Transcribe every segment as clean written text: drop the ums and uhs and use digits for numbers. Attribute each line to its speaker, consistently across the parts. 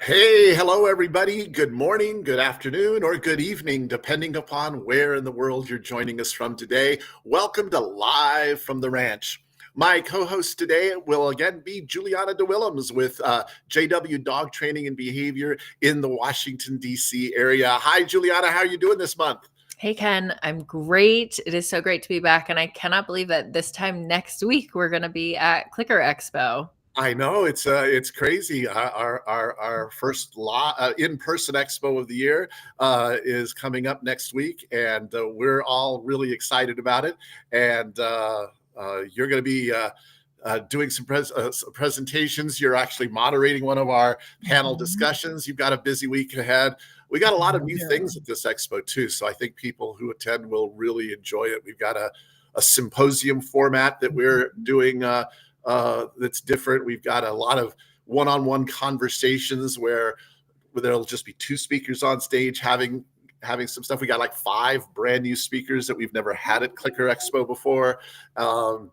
Speaker 1: Hey, hello, everybody. Good morning, good afternoon, or good evening, depending upon where in the world you're joining us from today. Welcome to Live from the Ranch. My co-host today will again be Juliana DeWillems with JW Dog Training and Behavior in the Washington, D.C. area. Hi, Juliana. How are you doing this month?
Speaker 2: Hey, Ken, I'm great. It is so great to be back. And I cannot believe that this time next week, we're going to be at Clicker Expo.
Speaker 1: I know it's crazy. Our first in-person expo of the year is coming up next week, and we're all really excited about it. And you're going to be doing some presentations. You're actually moderating one of our panel discussions. You've got a busy week ahead. We got a lot of new things at this expo too, so I think people who attend will really enjoy it. We've got a symposium format that we're doing. That's different. We've got a lot of one-on-one conversations where there'll just be two speakers on stage having some stuff. We got like 5 brand new speakers that we've never had at Clicker Expo before. And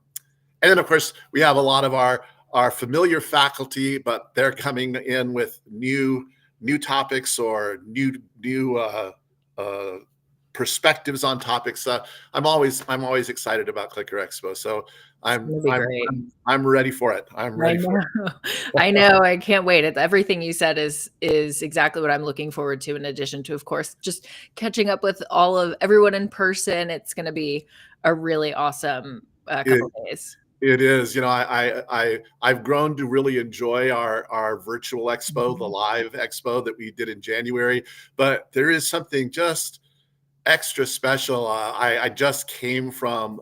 Speaker 1: then, of course, we have a lot of our familiar faculty, but they're coming in with new topics or new perspectives on topics. I'm always excited about Clicker Expo. So I'm ready for it. I'm ready for it.
Speaker 2: I know. I can't wait. Everything you said is exactly what I'm looking forward to. In addition to, of course, just catching up with everyone in person. It's going to be a really awesome couple of days.
Speaker 1: It is. You know, I've grown to really enjoy our virtual expo, the live expo that we did in January. But there is something just extra special. I just came from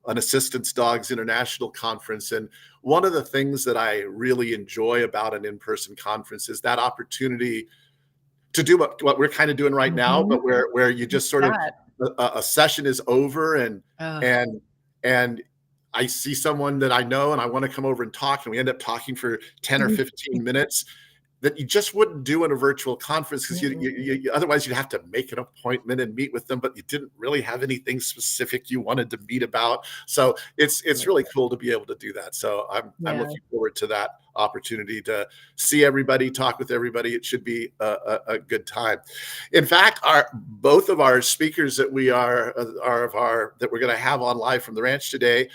Speaker 1: an Assistance Dogs International conference, and one of the things that I really enjoy about an in-person conference is that opportunity to do what we're kind of doing right now, but where you just sort of a session is over and I see someone that I know and I want to come over and talk, and we end up talking for 10 or 15 minutes that you just wouldn't do in a virtual conference, because you otherwise you'd have to make an appointment and meet with them, but you didn't really have anything specific you wanted to meet about. So it's really cool to be able to do that. So I'm looking forward to that opportunity to see everybody, talk with everybody. It should be a good time. In fact, both of our speakers that that we're going to have on Live from the Ranch today,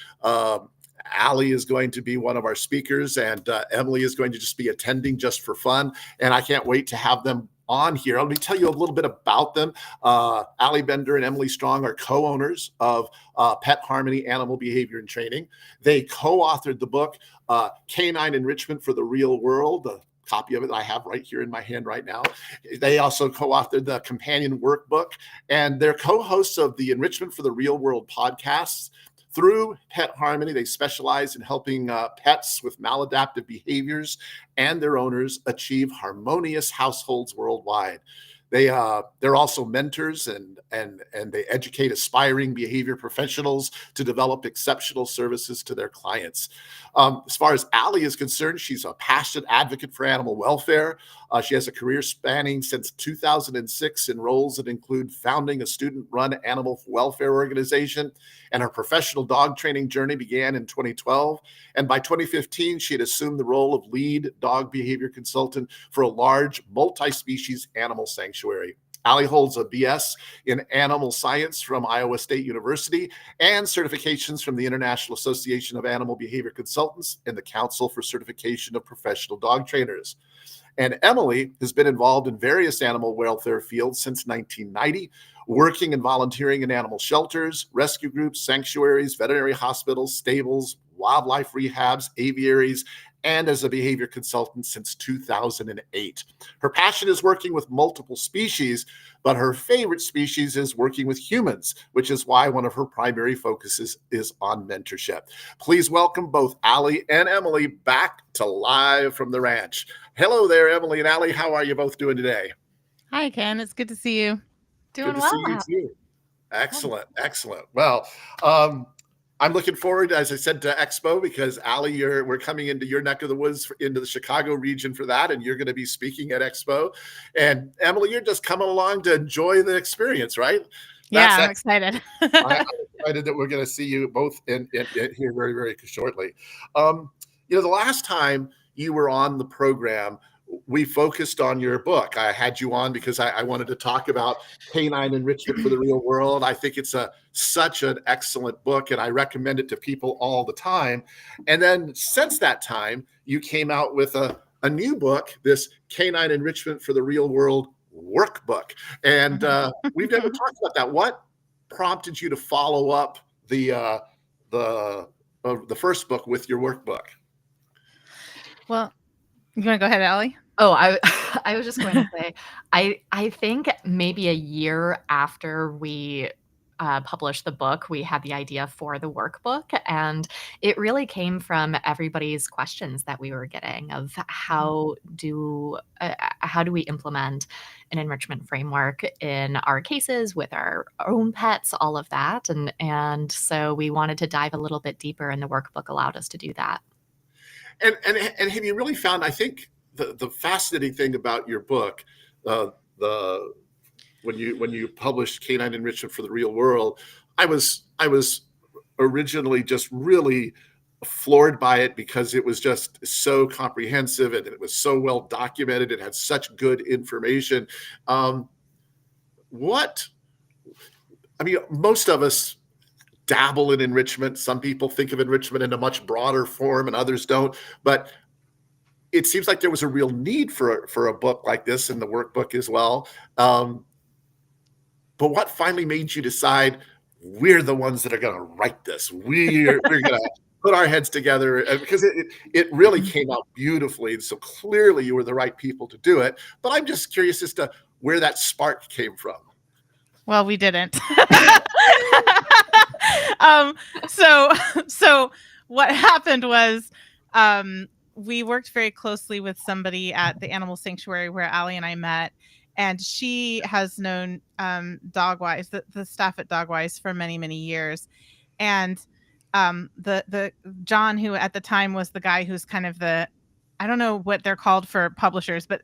Speaker 1: Allie is going to be one of our speakers, and Emily is going to just be attending just for fun. And I can't wait to have them on here. Let me tell you a little bit about them. Allie Bender and Emily Strong are co-owners of Pet Harmony Animal Behavior and Training. They co-authored the book, Canine Enrichment for the Real World. A copy of it I have right here in my hand right now. They also co-authored the companion workbook, and they're co-hosts of the Enrichment for the Real World podcasts. Through Pet Harmony, they specialize in helping pets with maladaptive behaviors and their owners achieve harmonious households worldwide. They're also mentors and they educate aspiring behavior professionals to develop exceptional services to their clients. As far as Allie is concerned, she's a passionate advocate for animal welfare. She has a career spanning since 2006 in roles that include founding a student-run animal welfare organization, and her professional dog training journey began in 2012. And by 2015, she had assumed the role of lead dog behavior consultant for a large multi-species animal sanctuary. Allie holds a BS in Animal Science from Iowa State University and certifications from the International Association of Animal Behavior Consultants and the Council for Certification of Professional Dog Trainers. And Emily has been involved in various animal welfare fields since 1990, working and volunteering in animal shelters, rescue groups, sanctuaries, veterinary hospitals, stables, wildlife rehabs, aviaries, and as a behavior consultant since 2008. Her passion is working with multiple species, but her favorite species is working with humans, which is why one of her primary focuses is on mentorship. Please welcome both Allie and Emily back to Live from the Ranch. Hello there, Emily and Allie. How are you both doing today?
Speaker 3: Hi, Ken. It's good to see you.
Speaker 1: Doing well. Good to see you too. Excellent, excellent. Well, I'm looking forward, as I said, to Expo, because Allie, we're coming into your neck of the woods, into the Chicago region for that, and you're going to be speaking at Expo. And Emily, you're just coming along to enjoy the experience, right?
Speaker 3: I'm excited.
Speaker 1: I'm excited that we're going to see you both in here very, very shortly. The last time you were on the program, we focused on your book. I had you on because I wanted to talk about canine enrichment for the real world. I think it's such an excellent book, and I recommend it to people all the time. And then since that time, you came out with a new book, this Canine Enrichment for the Real World workbook. And we've never talked about that. What prompted you to follow up the first book with your workbook?
Speaker 3: Well, you want to go ahead, Allie?
Speaker 4: Oh, I was just going to say, I think maybe a year after we published the book, we had the idea for the workbook, and it really came from everybody's questions that we were getting of how do we implement an enrichment framework in our cases with our own pets, all of that, and so we wanted to dive a little bit deeper, and the workbook allowed us to do that.
Speaker 1: And have you really found, I think the fascinating thing about your book, when you published Canine Enrichment for the Real World, I was originally just really floored by it because it was just so comprehensive and it was so well documented. It had such good information. Most of us dabble in enrichment. Some people think of enrichment in a much broader form and others don't. But it seems like there was a real need for a book like this, and the workbook as well. But what finally made you decide we're the ones that are going to write this? We're going to put our heads together, because it really came out beautifully. So clearly you were the right people to do it. But I'm just curious as to where that spark came from.
Speaker 3: Well, we didn't. So what happened was, we worked very closely with somebody at the animal sanctuary where Allie and I met, and she has known Dogwise, the staff at Dogwise, for many, many years. And the John, who at the time was the guy who's kind of I don't know what they're called for publishers, but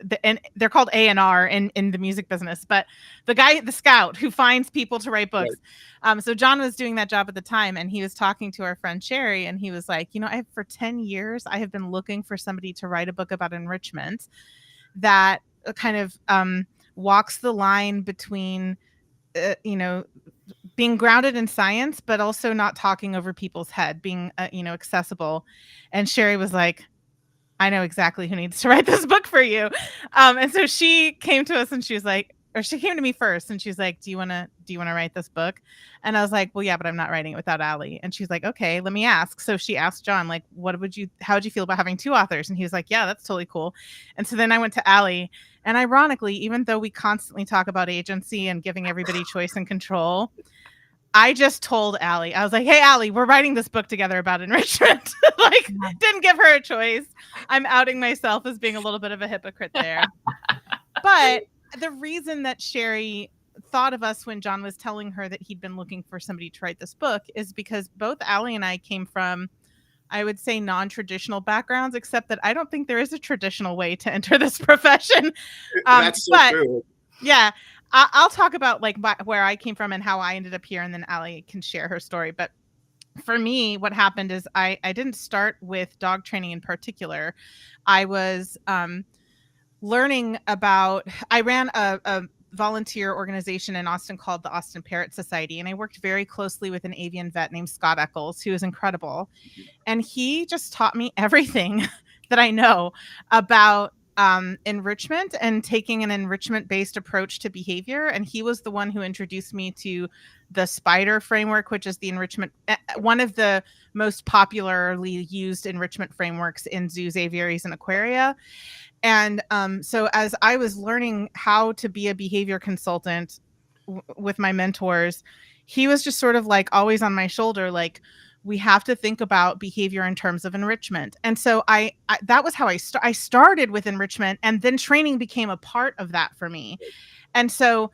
Speaker 3: they're called A&R in the music business. But the scout who finds people to write books. Right. So John was doing that job at the time, and he was talking to our friend Sherry, and he was like, for 10 years, I have been looking for somebody to write a book about enrichment that kind of walks the line between, being grounded in science, but also not talking over people's head, being, accessible. And Sherry was like, I know exactly who needs to write this book for you. And so she came to us and she was like, or she came to me first and she was like, do you want to write this book? And I was like, well, yeah, but I'm not writing it without Allie. And she's like, okay, let me ask. So she asked John, like, how would you feel about having two authors? And he was like, yeah, that's totally cool. And so then I went to Allie, and ironically, even though we constantly talk about agency and giving everybody choice and control, I just told Allie, I was like, hey, Allie, we're writing this book together about enrichment. Didn't give her a choice. I'm outing myself as being a little bit of a hypocrite there. But the reason that Sherry thought of us when John was telling her that he'd been looking for somebody to write this book is because both Allie and I came from, I would say, non-traditional backgrounds, except that I don't think there is a traditional way to enter this profession.
Speaker 1: That's so true.
Speaker 3: Yeah. I'll talk about where I came from and how I ended up here, and then Allie can share her story. But for me, what happened is I didn't start with dog training in particular. I was learning about, I ran a volunteer organization in Austin called the Austin Parrot Society, and I worked very closely with an avian vet named Scott Eccles, who is incredible. And he just taught me everything that I know about enrichment and taking an enrichment-based approach to behavior. And he was the one who introduced me to the SPIDER framework, which is the enrichment, one of the most popularly used enrichment frameworks in zoos, aviaries, and aquaria. And so as I was learning how to be a behavior consultant with my mentors, he was just sort of like always on my shoulder, like, we have to think about behavior in terms of enrichment. And so I that was how I started with enrichment, and then training became a part of that for me. And so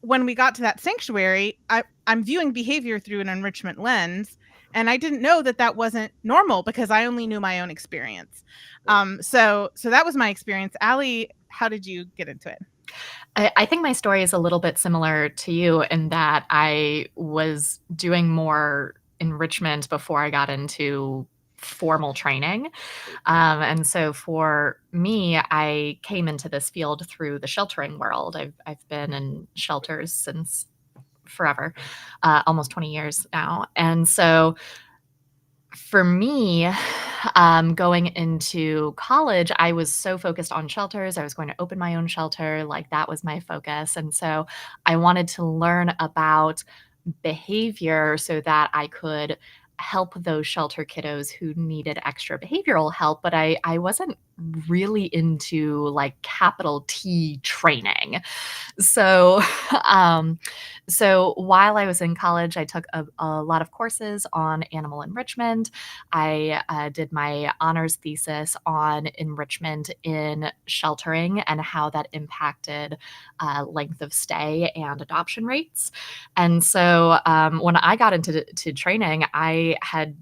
Speaker 3: when we got to that sanctuary, I'm viewing behavior through an enrichment lens, and I didn't know that wasn't normal because I only knew my own experience. So that was my experience. Allie, how did you get into it?
Speaker 4: I think my story is a little bit similar to you in that I was doing more enrichment before I got into formal training. And so for me, I came into this field through the sheltering world. I've been in shelters since forever, almost 20 years now. And so for me, going into college, I was so focused on shelters. I was going to open my own shelter. Like that was my focus. And so I wanted to learn about behavior so that I could help those shelter kiddos who needed extra behavioral help. But I wasn't really into like capital T training. So, so while I was in college, I took a lot of courses on animal enrichment. I did my honors thesis on enrichment in sheltering and how that impacted length of stay and adoption rates. And so when I got into training, I had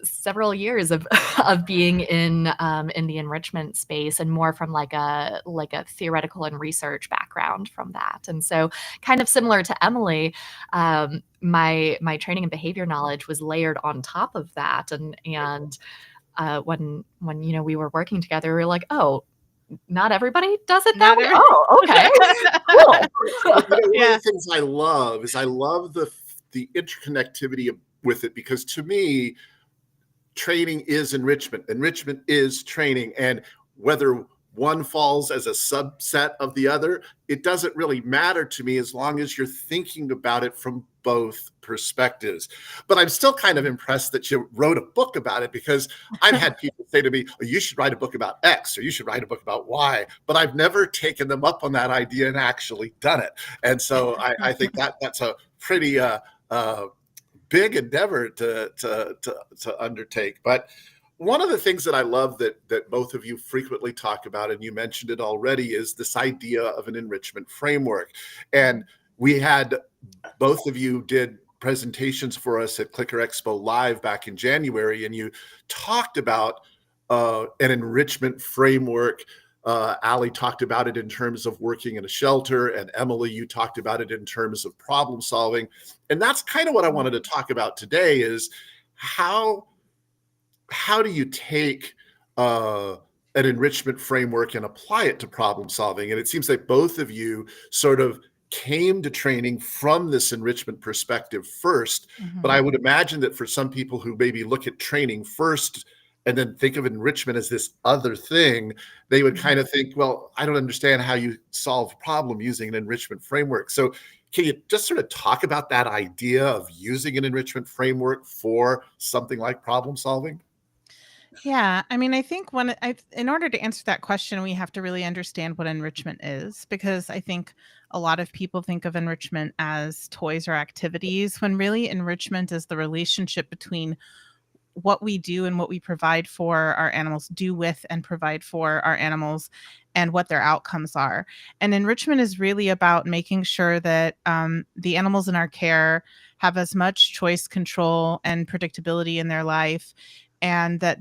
Speaker 4: several years of of being in the enrichment space, and more from like a theoretical and research background from that. And so kind of similar to Emily, my training and behavior knowledge was layered on top of that. And when we were working together, we were like, oh, not everybody does it that way. Oh, okay. Cool.
Speaker 1: One of the things I love is the interconnectivity with it, because to me, training is enrichment. Enrichment is training. And whether one falls as a subset of the other, it doesn't really matter to me as long as you're thinking about it from both perspectives. But I'm still kind of impressed that you wrote a book about it, because I've had people say to me, oh, you should write a book about X, or you should write a book about Y, but I've never taken them up on that idea and actually done it. And so I think that's a pretty big endeavor to undertake. But one of the things that I love that both of you frequently talk about, and you mentioned it already, is this idea of an enrichment framework. And we had, both of you did presentations for us at Clicker Expo Live back in January, and you talked about an enrichment framework. Allie talked about it in terms of working in a shelter, and Emily, you talked about it in terms of problem solving. And that's kind of what I wanted to talk about today, is how do you take an enrichment framework and apply it to problem solving? And it seems like both of you sort of came to training from this enrichment perspective first. But I would imagine that for some people who maybe look at training first and then think of enrichment as this other thing, they would kind of think, well, I don't understand how you solve a problem using an enrichment framework. So can you just sort of talk about that idea of using an enrichment framework for something like problem solving?
Speaker 3: Yeah, I mean, I think in order to answer that question, we have to really understand what enrichment is, because I think a lot of people think of enrichment as toys or activities, when really enrichment is the relationship between what we do and what we provide for our animals, do with and provide for our animals, and what their outcomes are. And enrichment is really about making sure that the animals in our care have as much choice, control, and predictability in their life, and that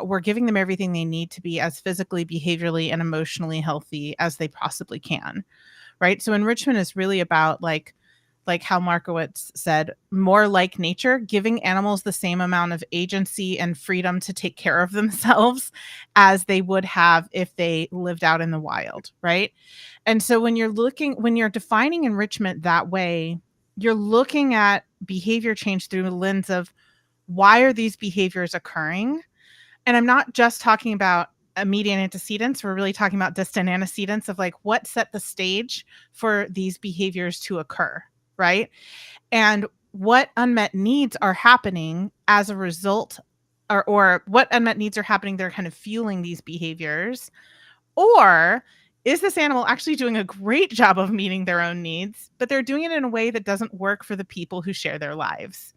Speaker 3: we're giving them everything they need to be as physically, behaviorally, and emotionally healthy as they possibly can. Right? So enrichment is really about like how Markowitz said, more like nature, giving animals the same amount of agency and freedom to take care of themselves as they would have if they lived out in the wild, right? And so when you're defining enrichment that way, you're looking at behavior change through the lens of, why are these behaviors occurring? And I'm not just talking about immediate antecedents. We're really talking about distant antecedents of like, what set the stage for these behaviors to occur, right? And what unmet needs are happening as a result, or what unmet needs are happening, they're kind of fueling these behaviors. Or is this animal actually doing a great job of meeting their own needs, but they're doing it in a way that doesn't work for the people who share their lives?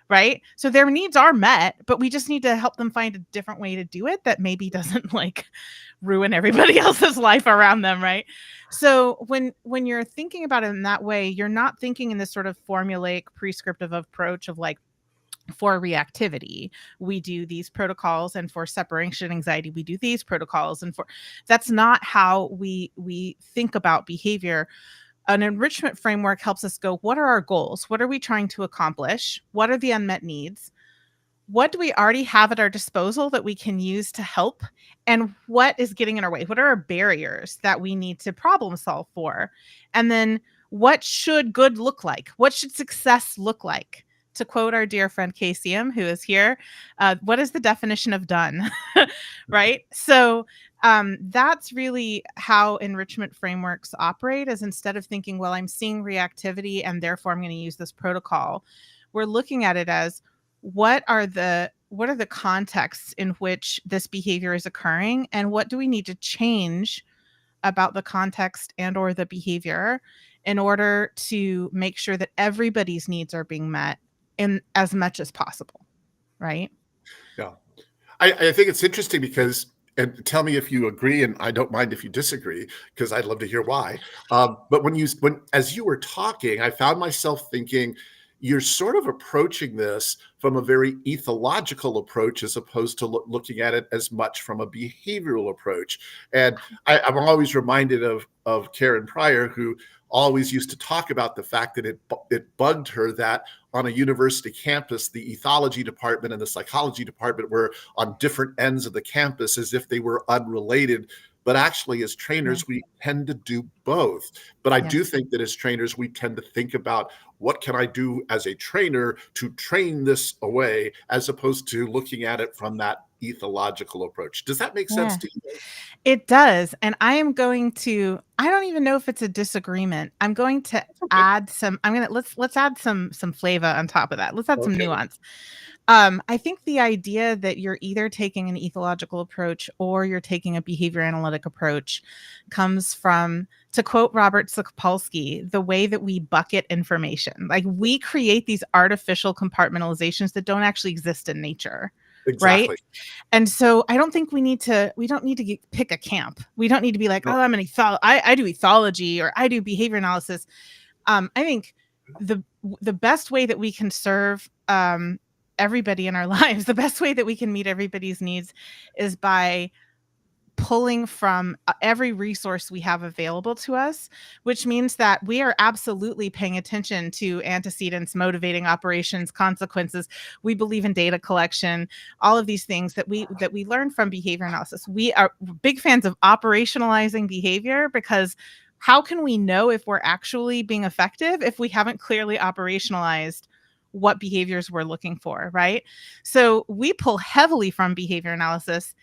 Speaker 3: Right? So their needs are met, but we just need to help them find a different way to do it that maybe doesn't like ruin everybody else's life around them, right? So when you're thinking about it in that way, you're not thinking in this sort of formulaic prescriptive approach of like, for reactivity, we do these protocols, and for separation anxiety, we do these protocols. And that's not how we think about behavior. An enrichment framework helps us go, what are our goals? What are we trying to accomplish? What are the unmet needs? what do we already have at our disposal that we can use to help? And what is getting in our way? What are our barriers that we need to problem solve for? And then what should good look like? What should success look like? To quote our dear friend KCM, who is here, what is the definition of done? Right? So that's really how enrichment frameworks operate, is instead of thinking, well, I'm seeing reactivity and therefore I'm going to use this protocol, we're looking at it as, what are the contexts in which this behavior is occurring, and what do we need to change about the context and or the behavior in order to make sure that everybody's needs are being met in as much as possible, right?
Speaker 1: Yeah. I think it's interesting because, and tell me if you agree, and I don't mind if you disagree, because I'd love to hear why. But as you were talking, I found myself thinking, you're sort of approaching this from a very ethological approach as opposed to looking at it as much from a behavioral approach. And I'm always reminded of Karen Pryor, who always used to talk about the fact that it bugged her that on a university campus, the ethology department and the psychology department were on different ends of the campus as if they were unrelated. But actually, as trainers, we tend to do both. But I do think that as trainers, we tend to think about, what can I do as a trainer to train this away, as opposed to looking at it from that ethological approach. Does that make sense to you?
Speaker 3: It does. And I don't even know if it's a disagreement. I'm going to add some, let's add some flavor on top of that. Let's add some nuance. I think the idea that you're either taking an ethological approach or you're taking a behavior analytic approach comes from, to quote Robert Sapolsky, the way that we bucket information. Like, we create these artificial compartmentalizations that don't actually exist in nature.
Speaker 1: Exactly.
Speaker 3: Right. And so I don't think we don't need to pick a camp. We don't need to be like, oh, I'm an I do ethology or I do behavior analysis. I think the best way that we can serve everybody in our lives, the best way that we can meet everybody's needs, is by pulling from every resource we have available to us, which means that we are absolutely paying attention to antecedents, motivating operations, consequences. We believe in data collection, all of these things that we learn from behavior analysis. We are big fans of operationalizing behavior, because how can we know if we're actually being effective if we haven't clearly operationalized what behaviors we're looking for, right? So we pull heavily from behavior analysis.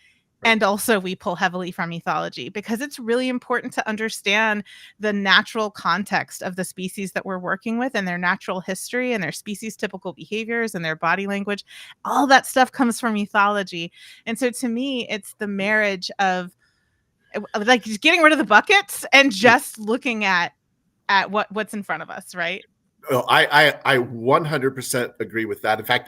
Speaker 3: And also we pull heavily from ethology, because it's really important to understand the natural context of the species that we're working with, and their natural history and their species typical behaviors and their body language. All that stuff comes from ethology. And so to me, it's the marriage of like just getting rid of the buckets and just looking at what's in front of us, right?
Speaker 1: Oh, I 100% agree with that. In fact,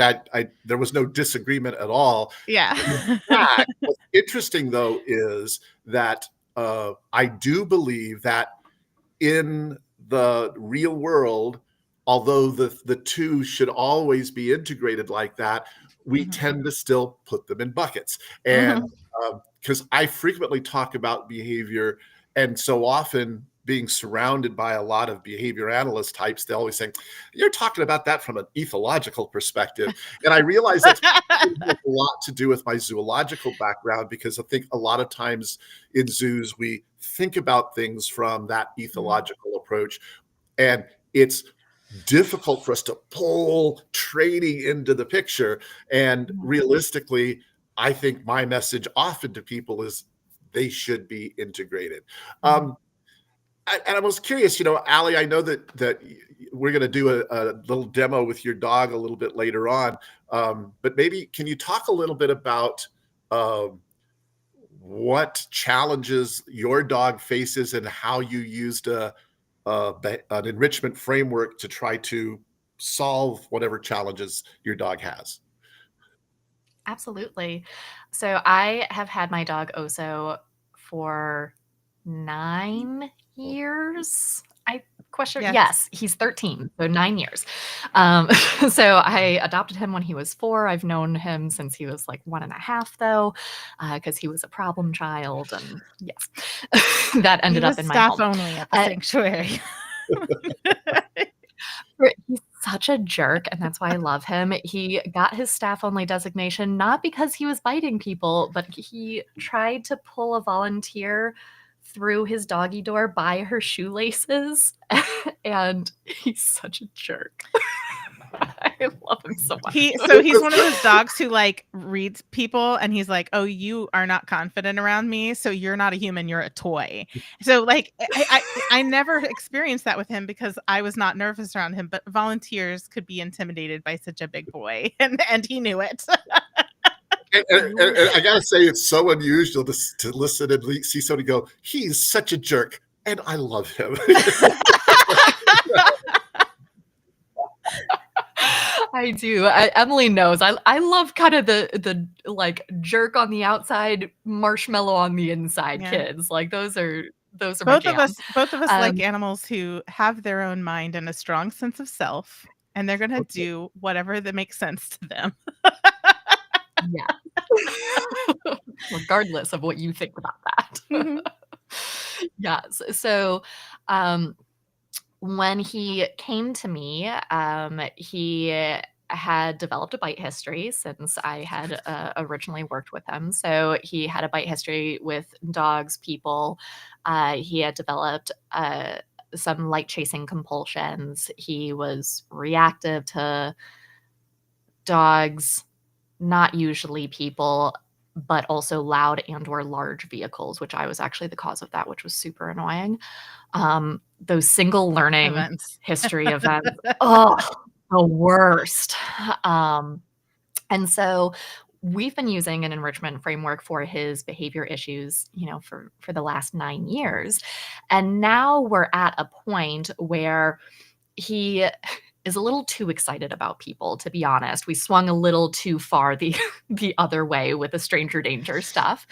Speaker 1: there was no disagreement at all.
Speaker 3: Yeah.
Speaker 1: In fact, what's interesting, though, is that I do believe that in the real world, although the two should always be integrated like that, we tend to still put them in buckets. And because I frequently talk about behavior, and so often being surrounded by a lot of behavior analyst types, they always say, you're talking about that from an ethological perspective. And I realize that's a lot to do with my zoological background, because I think a lot of times in zoos, we think about things from that ethological approach. And it's difficult for us to pull training into the picture. And realistically, I think my message often to people is they should be integrated. And I was curious, Allie, I know that we're going to do a little demo with your dog a little bit later on, but maybe can you talk a little bit about what challenges your dog faces and how you used an enrichment framework to try to solve whatever challenges your dog has?
Speaker 4: Absolutely. So I have had my dog Oso for 9 years. Yes, he's 13, so 9 years. So I adopted him when he was 4. I've known him since he was like 1.5, though, because he was a problem child, and yes, that ended up in my home.
Speaker 3: Staff only at the sanctuary.
Speaker 4: He's such a jerk, and that's why I love him. He got his staff-only designation not because he was biting people, but he tried to pull a volunteer through his doggy door by her shoelaces, and he's such a jerk. I love him so much.
Speaker 3: He's one of those dogs who like reads people and he's like, oh, you are not confident around me, so you're not a human, you're a toy. So like I never experienced that with him because I was not nervous around him, but volunteers could be intimidated by such a big boy, and he knew it.
Speaker 1: And I gotta say, it's so unusual to listen and see somebody go, he's such a jerk, and I love him.
Speaker 4: I do. Emily knows. I love kind of the like jerk on the outside, marshmallow on the inside kids. Like those are
Speaker 3: both
Speaker 4: my
Speaker 3: of
Speaker 4: jam.
Speaker 3: us like animals who have their own mind and a strong sense of self, and they're gonna do whatever that makes sense to them.
Speaker 4: Yeah. Regardless of what you think about that.
Speaker 3: Mm-hmm.
Speaker 4: Yes. So when he came to me, he had developed a bite history since I had originally worked with him. So he had a bite history with dogs, people. He had developed some light chasing compulsions. He was reactive to dogs, not usually people, but also loud and or large vehicles, which I was actually the cause of that, which was super annoying. Those single learning history events, oh, the worst. And so we've been using an enrichment framework for his behavior issues, for the last 9 years. And now we're at a point where he is a little too excited about people, to be honest. We swung a little too far the other way with the stranger danger stuff.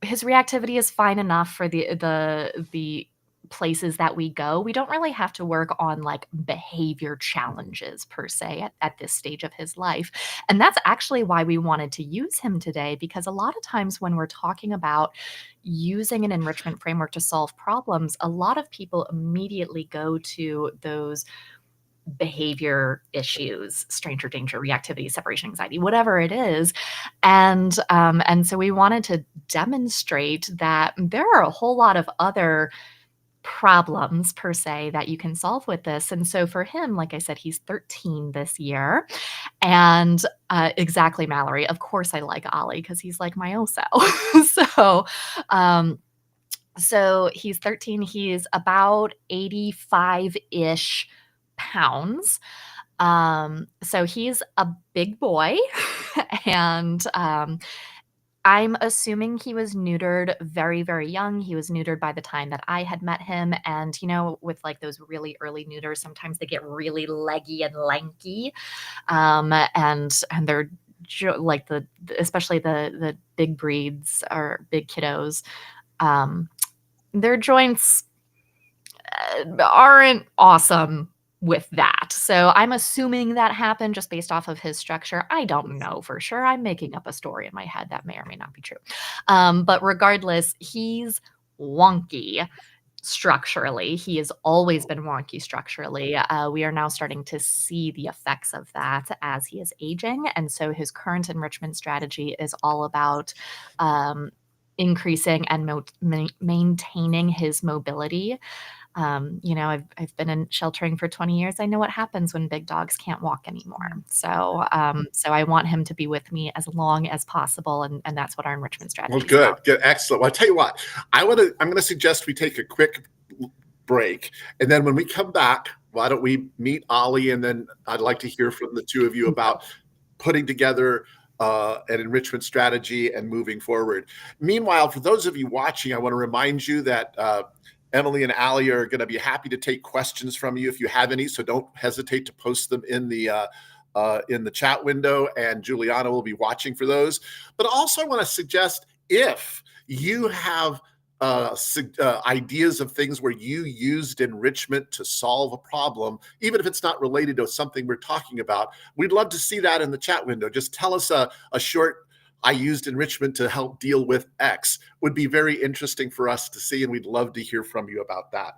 Speaker 4: His reactivity is fine enough for the places that we go. We don't really have to work on like behavior challenges per se at this stage of his life. And that's actually why we wanted to use him today, because a lot of times when we're talking about using an enrichment framework to solve problems, a lot of people immediately go to those behavior issues, stranger danger, reactivity, separation anxiety, whatever it is. And so we wanted to demonstrate that there are a whole lot of other problems per se that you can solve with this. And so for him, like I said, he's 13 this year. And exactly, Mallory, of course I like Allie because he's like my Oso. So he's 13. He's about 85-ish pounds. So he's a big boy. And I'm assuming he was neutered very, very young. He was neutered by the time that I had met him. And, with like those really early neuters, sometimes they get really leggy and lanky. And they're like especially the big breeds or big kiddos, their joints aren't awesome with that. So I'm assuming that happened just based off of his structure. I don't know for sure. I'm making up a story in my head that may or may not be true. But regardless, he's wonky structurally. He has always been wonky structurally. We are now starting to see the effects of that as he is aging. And so his current enrichment strategy is all about increasing and maintaining his mobility. I've been in sheltering for 20 years. I know what happens when big dogs can't walk anymore. So I want him to be with me as long as possible. And that's what our enrichment strategy is about.
Speaker 1: Good. Excellent. Well, I'll tell you what, I'm going to suggest we take a quick break. And then when we come back, why don't we meet Allie? And then I'd like to hear from the two of you about putting together an enrichment strategy and moving forward. Meanwhile, for those of you watching, I want to remind you that Emily and Allie are going to be happy to take questions from you if you have any. So don't hesitate to post them in the chat window, and Juliana will be watching for those. But also I want to suggest, if you have ideas of things where you used enrichment to solve a problem, even if it's not related to something we're talking about, we'd love to see that in the chat window. Just tell us a short I used enrichment to help deal with X would be very interesting for us to see, and we'd love to hear from you about that.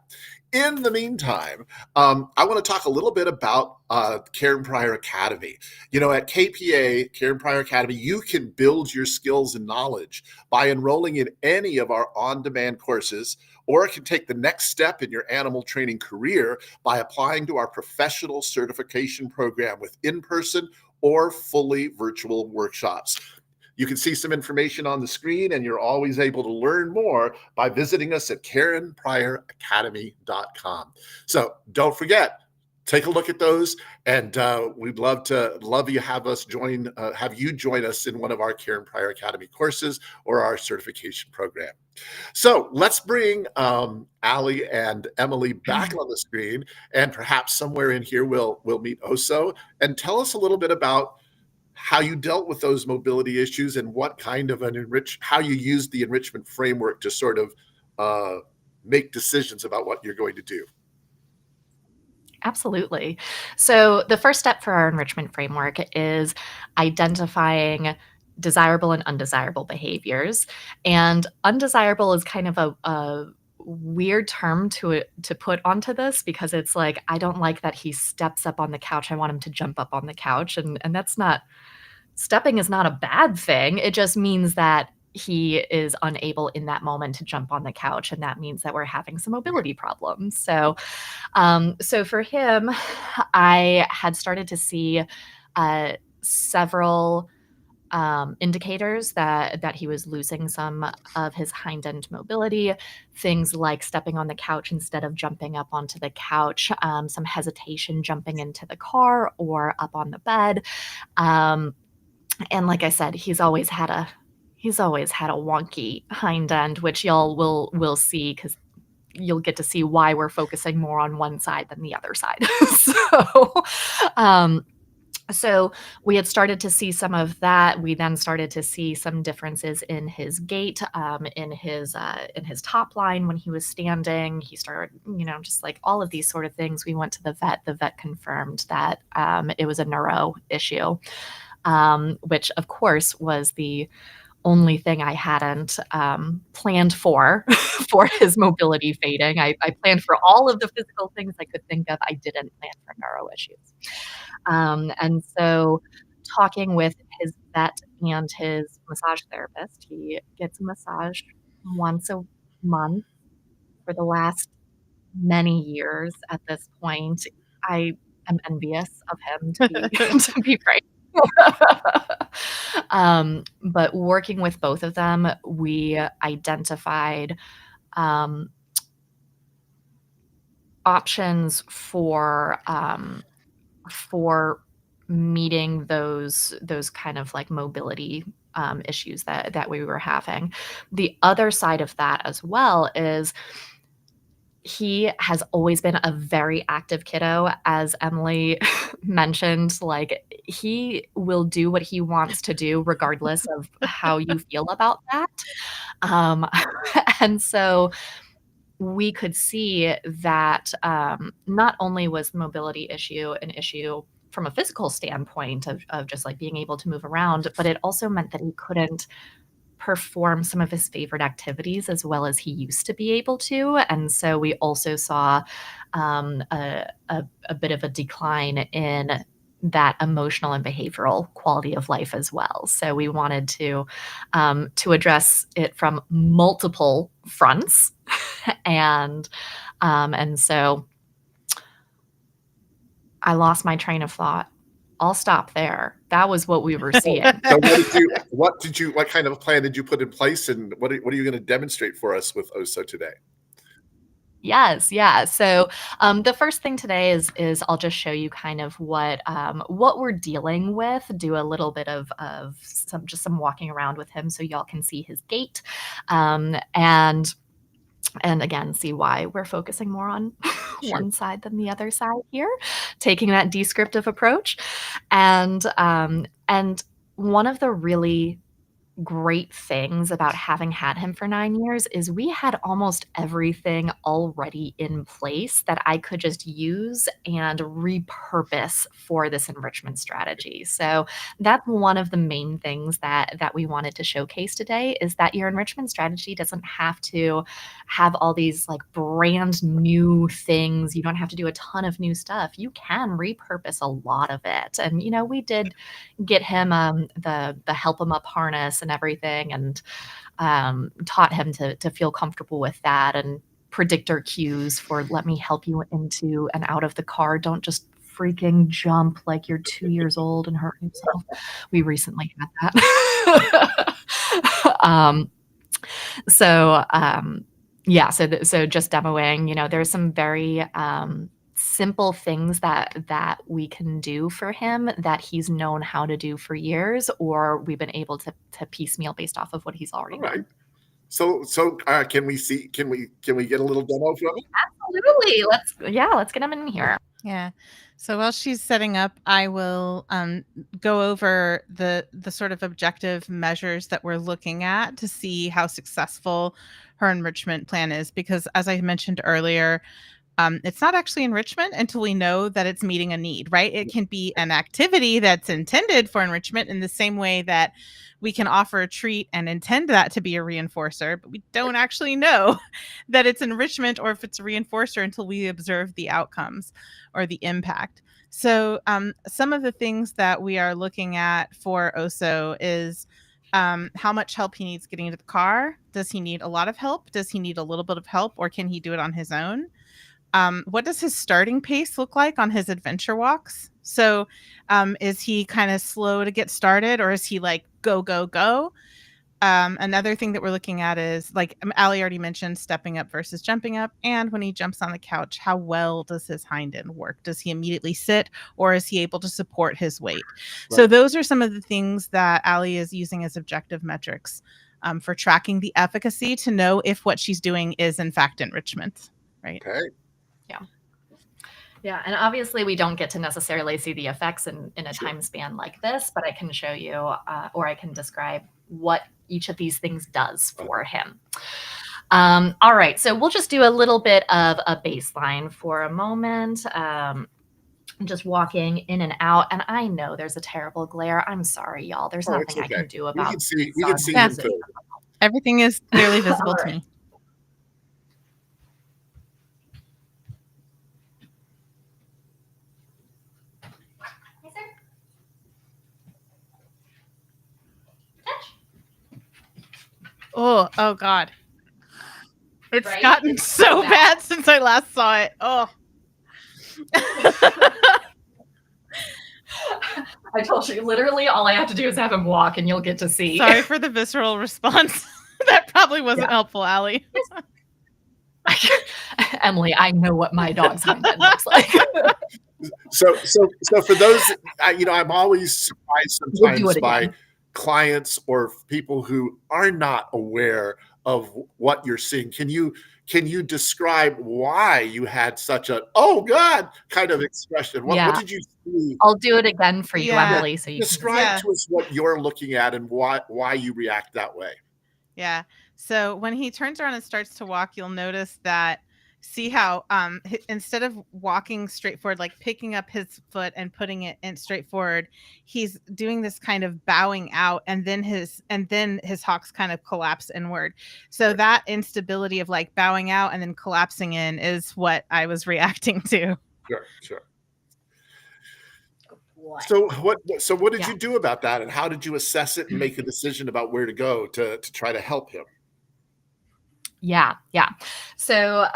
Speaker 1: In the meantime, I want to talk a little bit about Karen Pryor Academy. At KPA, Karen Pryor Academy, you can build your skills and knowledge by enrolling in any of our on-demand courses, or it can take the next step in your animal training career by applying to our professional certification program with in-person or fully virtual workshops. You can see some information on the screen, and you're always able to learn more by visiting us at KarenPryorAcademy.com. So don't forget, take a look at those, and we'd love you have you join us in one of our Karen Pryor Academy courses or our certification program. So let's bring Allie and Emily back on the screen, and perhaps somewhere in here we'll meet Oso, and tell us a little bit about how you dealt with those mobility issues and what kind of how you used the enrichment framework to sort of make decisions about what you're going to do.
Speaker 4: Absolutely. So the first step for our enrichment framework is identifying desirable and undesirable behaviors. And undesirable is kind of a weird term to put onto this, because it's like, I don't like that he steps up on the couch. I want him to jump up on the couch. And that's not, stepping is not a bad thing. It just means that he is unable in that moment to jump on the couch. And that means that we're having some mobility problems. So for him, I had started to see several indicators that he was losing some of his hind end mobility, things like stepping on the couch instead of jumping up onto the couch, some hesitation jumping into the car or up on the bed. And like I said, he's always had a wonky hind end, which y'all will see, because you'll get to see why we're focusing more on one side than the other side. So we had started to see some of that. We then started to see some differences in his gait, in his top line when he was standing. He started, just like all of these sort of things. We went to the vet. The vet confirmed that it was a neuro issue, which of course was the only thing I hadn't planned for his mobility fading. I planned for all of the physical things I could think of. I didn't plan for neuro issues. And so talking with his vet and his massage therapist, he gets a massage once a month for the last many years at this point. I am envious of him, to be frank. But working with both of them, we identified options for meeting those kind of like mobility issues that we were having. The other side of that as well is he has always been a very active kiddo. As Emily mentioned, like, he will do what he wants to do regardless of how you feel about that. And so we could see that not only was the mobility issue an issue from a physical standpoint of just like being able to move around, but it also meant that he couldn't perform some of his favorite activities as well as he used to be able to. And so we also saw a bit of a decline in that emotional and behavioral quality of life as well. So we wanted to address it from multiple fronts. And so I lost my train of thought. I'll stop there. That was what we were seeing.
Speaker 1: So what kind of a plan did you put in place, and what are you going to demonstrate for us with Oso today?
Speaker 4: Yes, yeah. So the first thing today is I'll just show you kind of what we're dealing with. Do a little bit of some walking around with him so y'all can see his gait, and again, see why we're focusing more on one side than the other side here, taking that descriptive approach. And one of the really great things about having had him for 9 years is we had almost everything already in place that I could just use and repurpose for this enrichment strategy. So that's one of the main things that we wanted to showcase today, is that your enrichment strategy doesn't have to have all these like brand new things. You don't have to do a ton of new stuff. You can repurpose a lot of it. And we did get him the help him up harness and everything, and taught him to feel comfortable with that, and predictor cues for let me help you into and out of the car. Don't just freaking jump like you're 2 years old and hurt yourself. We recently had that. So just demoing, there's some very simple things that we can do for him that he's known how to do for years, or we've been able to piecemeal based off of what he's already
Speaker 1: All right.
Speaker 4: done.
Speaker 1: So can we get a little demo from him?
Speaker 4: Absolutely. Let's get him in here.
Speaker 3: Yeah. So while she's setting up, I will go over the sort of objective measures that we're looking at to see how successful her enrichment plan is. Because as I mentioned earlier, it's not actually enrichment until we know that it's meeting a need, right? It can be an activity that's intended for enrichment in the same way that we can offer a treat and intend that to be a reinforcer, but we don't actually know that it's enrichment or if it's a reinforcer until we observe the outcomes or the impact. So some of the things that we are looking at for Oso is how much help he needs getting into the car. Does he need a lot of help? Does he need a little bit of help, or can he do it on his own? What does his starting pace look like on his adventure walks? So is he kind of slow to get started, or is he like go, go, go? Another thing that we're looking at is, like Allie already mentioned, stepping up versus jumping up. And when he jumps on the couch, how well does his hind end work? Does he immediately sit, or is he able to support his weight? Right. So those are some of the things that Allie is using as objective metrics for tracking the efficacy to know if what she's doing is in fact enrichment. Right.
Speaker 1: Okay.
Speaker 4: Yeah, and obviously we don't get to necessarily see the effects in a time span like this, but I can show you or I can describe what each of these things does for him. All right, so we'll just do a little bit of a baseline for a moment. Just walking in and out, and I know there's a terrible glare. I'm sorry, y'all. There's nothing
Speaker 1: okay.
Speaker 4: I can do about it.
Speaker 1: We can see him too.
Speaker 3: Everything is clearly visible to me. Oh God. It's gotten so bad since I last saw it. Oh.
Speaker 4: I told you, literally all I have to do is have him walk and you'll get to see.
Speaker 3: Sorry for the visceral response. That probably wasn't helpful, Allie.
Speaker 4: Emily, I know what my dog's hind end looks like.
Speaker 1: So for those, I'm always surprised sometimes by clients or people who are not aware of what you're seeing. Can you describe why you had such a "oh God" kind of expression? What did you see?
Speaker 4: I'll do it again for you, Emily. So you
Speaker 1: describe to us what you're looking at and why you react that way.
Speaker 3: Yeah. So when he turns around and starts to walk, you'll notice that. See how instead of walking straight forward, like picking up his foot and putting it in straight forward, he's doing this kind of bowing out, and then his hocks kind of collapse inward. So that instability of like bowing out and then collapsing in is what I was reacting to.
Speaker 1: Sure. So what did you do about that, and how did you assess it and make a decision about where to go to try to help him?
Speaker 4: Yeah. So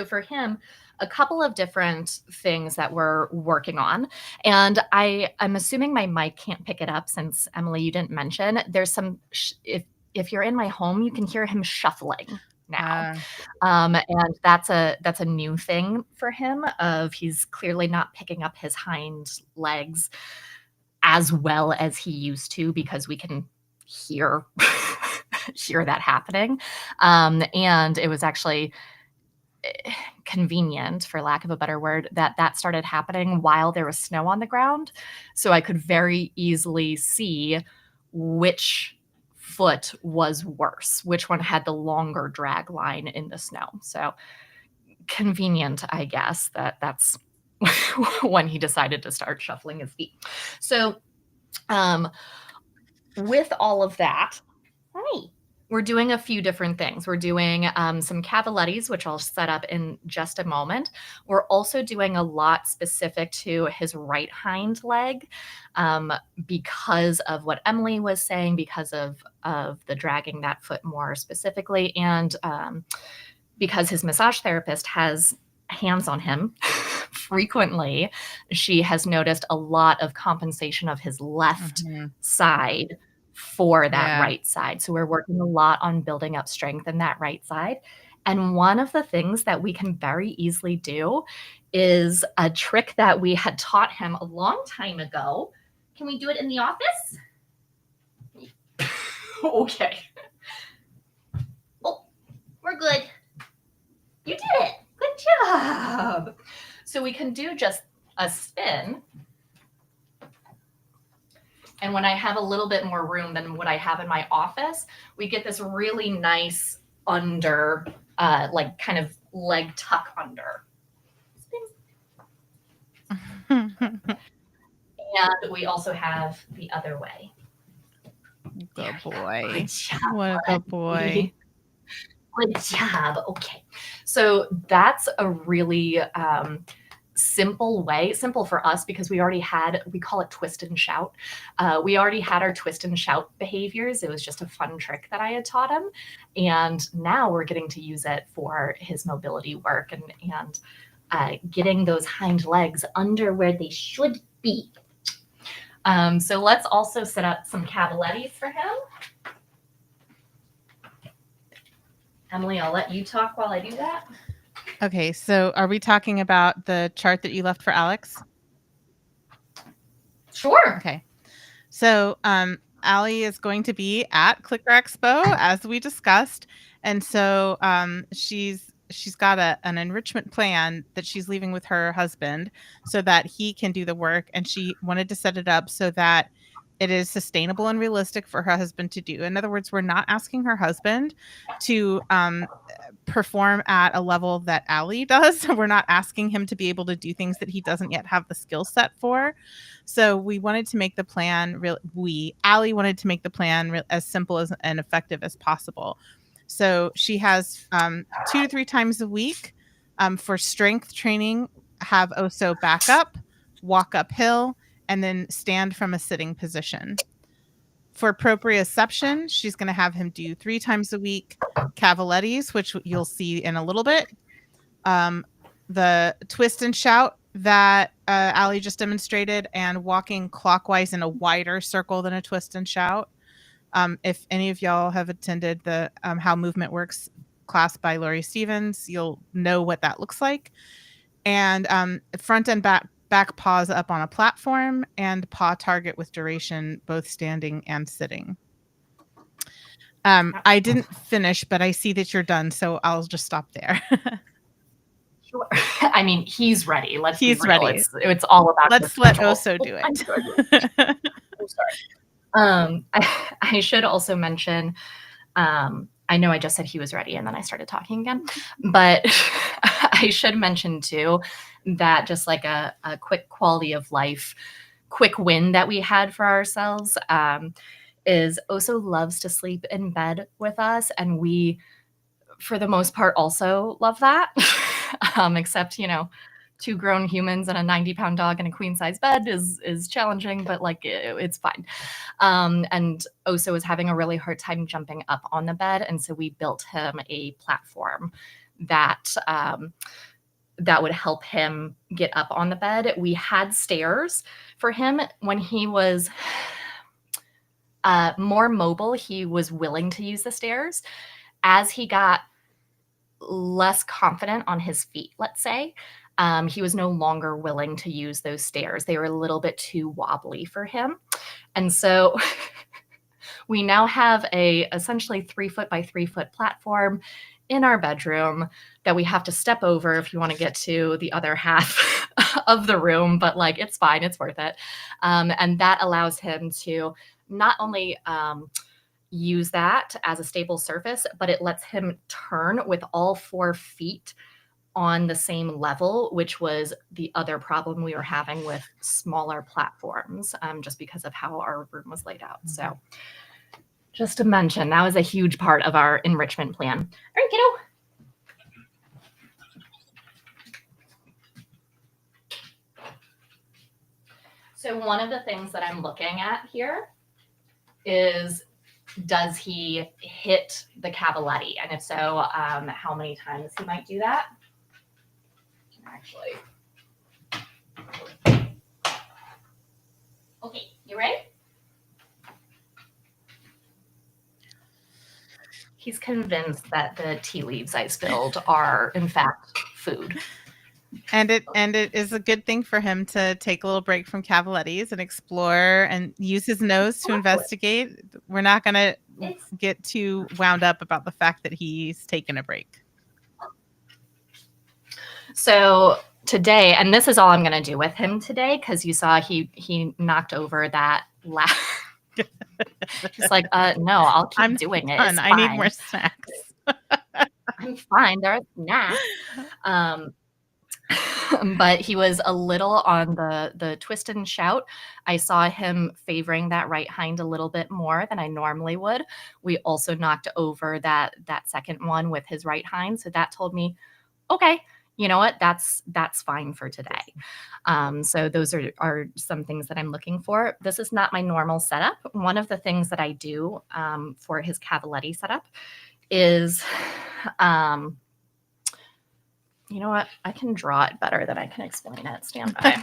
Speaker 4: for him, a couple of different things that we're working on, and I'm assuming my mic can't pick it up since Emily, you didn't mention. There's some if you're in my home, you can hear him shuffling now, and that's a new thing for him. Of he's clearly not picking up his hind legs as well as he used to, because we can hear that happening. And it was actually convenient, for lack of a better word, that started happening while there was snow on the ground. So I could very easily see which foot was worse, which one had the longer drag line in the snow. So convenient, I guess, that's when he decided to start shuffling his feet. So with all of that, we're doing a few different things. We're doing some cavalettis, which I'll set up in just a moment. We're also doing a lot specific to his right hind leg because of what Emily was saying, because of the dragging that foot more specifically, and because his massage therapist has hands on him frequently. She has noticed a lot of compensation of his left side for that right side. So we're working a lot on building up strength in that right side. And one of the things that we can very easily do is a trick that we had taught him a long time ago. Can we do it in the office? Okay. Oh, we're good. You did it. Good job. So we can do just a spin. And when I have a little bit more room than what I have in my office, we get this really nice under, like kind of leg tuck under. And we also have the other way.
Speaker 3: Good boy.
Speaker 4: Good job.
Speaker 3: What a good boy.
Speaker 4: Good job. Okay. So that's a really simple for us because we call it twist and shout. We already had our twist and shout behaviors. It was just a fun trick that I had taught him. And now we're getting to use it for his mobility work and getting those hind legs under where they should be. So let's also set up some cavalettis for him. Emily, I'll let you talk while I do that.
Speaker 3: Okay, so are we talking about the chart that you left for Alex?
Speaker 4: Sure.
Speaker 3: Okay. So Allie is going to be at Clicker Expo, as we discussed. And so she's got an enrichment plan that she's leaving with her husband so that he can do the work. And she wanted to set it up so that it is sustainable and realistic for her husband to do. In other words, we're not asking her husband to perform at a level that Allie does. We're not asking him to be able to do things that he doesn't yet have the skill set for. So we wanted to make the plan Allie wanted to make the plan as simple and effective as possible. So she has 2 to 3 times a week for strength training, have Oso back up, walk uphill, and then stand from a sitting position. For proprioception, she's going to have him do 3 times a week cavalettis, which you'll see in a little bit. The twist and shout that Allie just demonstrated, and walking clockwise in a wider circle than a twist and shout. If any of y'all have attended the How Movement Works class by Laurie Stevens, you'll know what that looks like. And front and back paws up on a platform, and paw target with duration, both standing and sitting. I didn't finish, but I see that you're done, so I'll just stop there.
Speaker 4: Sure. I mean, he's ready.
Speaker 3: He's ready.
Speaker 4: It's all about.
Speaker 3: Let's let Oso do it.
Speaker 4: I'm sorry. I should also mention. I know I just said he was ready, and then I started talking again, but I should mention too that just like a quick quality of life, quick win that we had for ourselves is Oso loves to sleep in bed with us, and we, for the most part, also love that. Except, 2 grown humans and a 90-pound dog in a queen size bed is challenging, but it's fine. And Oso is having a really hard time jumping up on the bed. And so we built him a platform that would help him get up on the bed. We had stairs for him when he was more mobile. He was willing to use the stairs. As he got less confident on his feet, let's say, he was no longer willing to use those stairs. They were a little bit too wobbly for him. And so we now have a essentially 3 foot by 3 foot platform in our bedroom that we have to step over if you want to get to the other half of the room, but it's fine. It's worth it. And that allows him to not only use that as a stable surface, but it lets him turn with all 4 feet on the same level, which was the other problem we were having with smaller platforms, just because of how our room was laid out. So just to mention, that was a huge part of our enrichment plan. All right, kiddo. So one of the things that I'm looking at here is, does he hit the cavaletti? And if so, how many times he might do that? Actually. Okay, you ready? He's convinced that the tea leaves I spilled are, in fact, food.
Speaker 3: And it is a good thing for him to take a little break from cavalettis and explore and use his nose to investigate. We're not going to get too wound up about the fact that he's taken a break.
Speaker 4: So today, and this is all I'm going to do with him today, because you saw he knocked over that last. He's like, no, I'll keep doing it.
Speaker 3: I need more snacks.
Speaker 4: I'm fine. There are snacks. But he was a little on the twist and shout. I saw him favoring that right hind a little bit more than I normally would. We also knocked over that second one with his right hind. So that told me, okay, you know what? That's fine for today. So those are some things that I'm looking for. This is not my normal setup. One of the things that I do for his cavaletti setup is, you know what? I can draw it better than I can explain it. Stand by.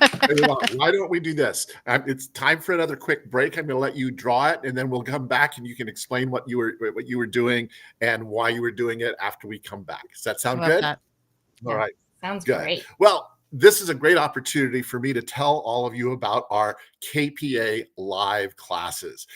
Speaker 1: Why don't we do this? It's time for another quick break. I'm going to let you draw it, and then we'll come back and you can explain what you were doing and why you were doing it after we come back. Does that sound good?
Speaker 3: That.
Speaker 1: All right.
Speaker 4: Sounds
Speaker 1: Good.
Speaker 4: great.
Speaker 1: Well, this is a great opportunity for me to tell all of you about our KPA live classes.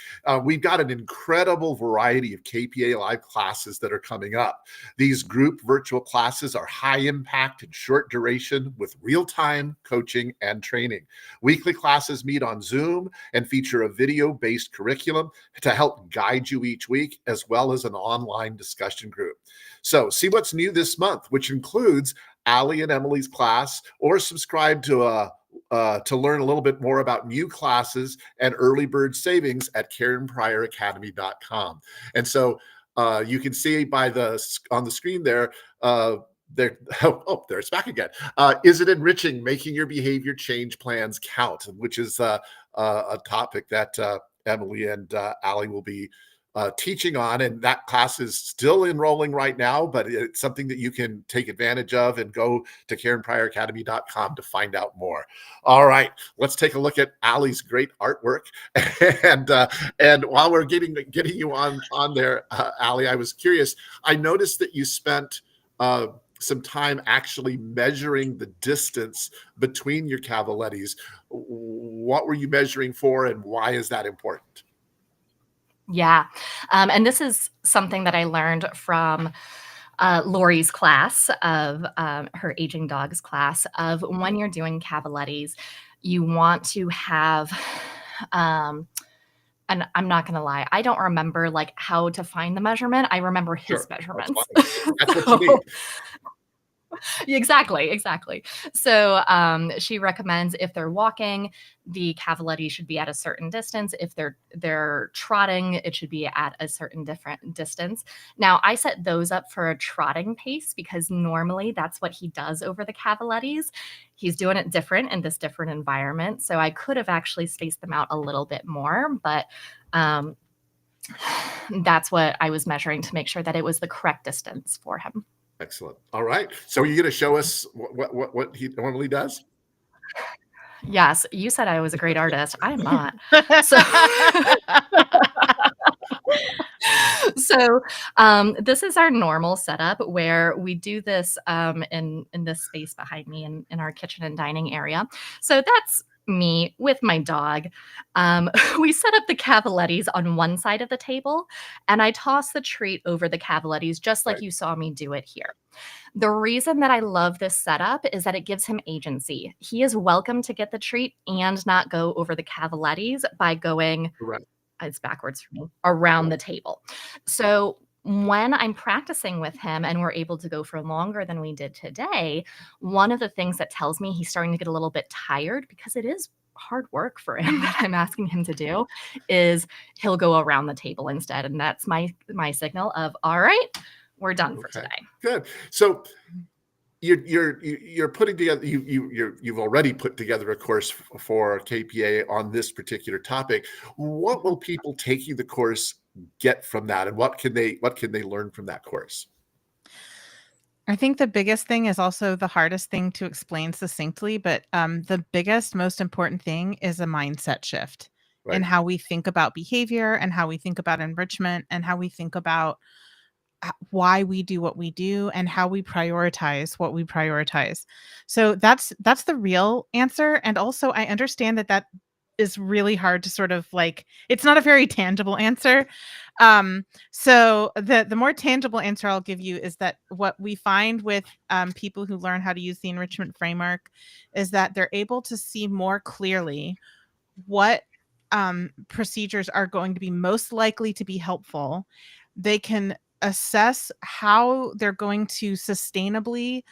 Speaker 1: We've got an incredible variety of KPA live classes that are coming up. These group virtual classes are high impact and short duration with real-time coaching and training. Weekly classes meet on Zoom and feature a video-based curriculum to help guide you each week, as well as an online discussion group. So see what's new this month, which includes Allie and Emily's class, or subscribe to learn a little bit more about new classes and early bird savings at KarenPryorAcademy.com. And so you can see on the screen there, there it's back again. Is it enriching, making your behavior change plans count? Which is a topic that Emily and Allie will be teaching on, and that class is still enrolling right now, but it's something that you can take advantage of and go to KarenPryorAcademy.com to find out more. All right, let's take a look at Allie's great artwork. And while we're getting you on there, Allie, I was curious. I noticed that you spent some time actually measuring the distance between your cavalettis. What were you measuring for, and why is that important?
Speaker 4: Yeah. And this is something that I learned from Lori's class of her aging dogs class of when you're doing cavalettis, you want to have, and I'm not going to lie, I don't remember like how to find the measurement. I remember his measurements.
Speaker 1: That's what you need.
Speaker 4: Exactly. So she recommends if they're walking, the cavaletti should be at a certain distance. If they're trotting, it should be at a certain different distance. Now, I set those up for a trotting pace because normally that's what he does over the cavalettis. He's doing it different in this different environment. So I could have actually spaced them out a little bit more, but that's what I was measuring to make sure that it was the correct distance for him.
Speaker 1: Excellent. All right. So are you going to show us what he normally does?
Speaker 4: Yes. You said I was a great artist. I am not. So this is our normal setup where we do this in this space behind me in our kitchen and dining area. So that's me with my dog. We set up the cavalettis on one side of the table, and I toss the treat over the cavalettis just like you saw me do it here. The reason that I love this setup is that it gives him agency. He is welcome to get the treat and not go over the cavalettis by going it's backwards for me, around the table. So when I'm practicing with him and we're able to go for longer than we did today, one of the things that tells me he's starting to get a little bit tired, because it is hard work for him that I'm asking him to do, is he'll go around the table instead. And that's my signal of, all right, we're done for
Speaker 1: Okay.
Speaker 4: today.
Speaker 1: Good. So you're putting together, you've already put together a course for KPA on this particular topic. What will people taking the course get from that, and what can they learn from that course?
Speaker 3: I think the biggest thing is also the hardest thing to explain succinctly, but the biggest, most important thing is a mindset shift in
Speaker 1: Right.
Speaker 3: how we think about behavior and how we think about enrichment and how we think about why we do what we do and how we prioritize what we prioritize. So that's the real answer. And also, I understand that is really hard to sort of like, it's not a very tangible answer. So the more tangible answer I'll give you is that what we find with people who learn how to use the enrichment framework is that they're able to see more clearly what procedures are going to be most likely to be helpful. They can assess how they're going to sustainably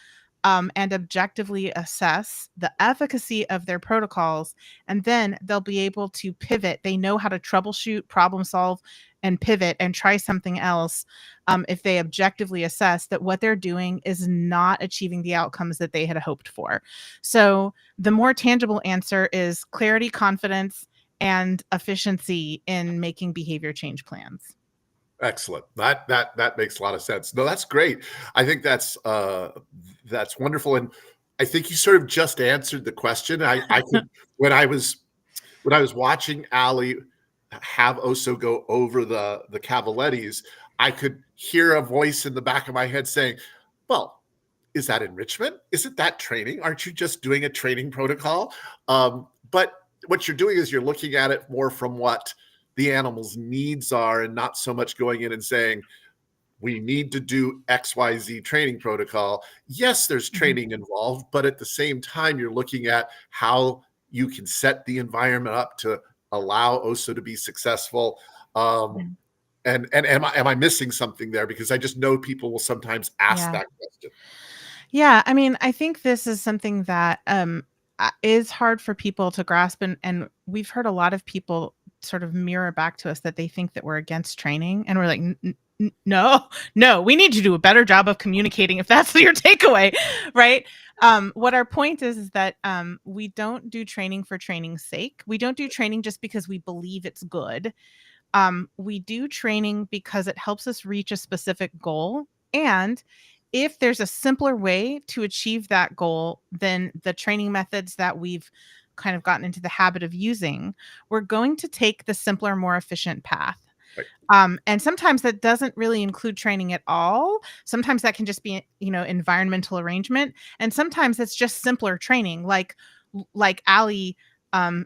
Speaker 3: and objectively assess the efficacy of their protocols, and then they'll be able to pivot. They know how to troubleshoot, problem solve, and pivot and try something else if they objectively assess that what they're doing is not achieving the outcomes that they had hoped for. So the more tangible answer is clarity, confidence, and efficiency in making behavior change plans.
Speaker 1: Excellent. That makes a lot of sense. No, that's great. I think that's wonderful, and I think you sort of just answered the question. I could when I was watching Allie have Oso go over the Cavalettis, I could hear a voice in the back of my head saying, "Well, is that enrichment? Isn't that training? Aren't you just doing a training protocol?" But what you're doing is you're looking at it more from what the animal's needs are, and not so much going in and saying, we need to do XYZ training protocol. Yes, there's training involved, but at the same time, you're looking at how you can set the environment up to allow Oso to be successful. And am I missing something there? Because I just know people will sometimes ask that question.
Speaker 3: Yeah, I mean, I think this is something that is hard for people to grasp, and we've heard a lot of people sort of mirror back to us that they think that we're against training, and we're like, no, we need to do a better job of communicating if that's your takeaway, right? What our point is that we don't do training for training's sake. We don't do training just because we believe it's good. We do training because it helps us reach a specific goal, and if there's a simpler way to achieve that goal than the training methods that we've kind of gotten into the habit of using, we're going to take the simpler, more efficient path.
Speaker 1: Right.
Speaker 3: And sometimes that doesn't really include training at all. Sometimes that can just be, environmental arrangement. And sometimes it's just simpler training, like Allie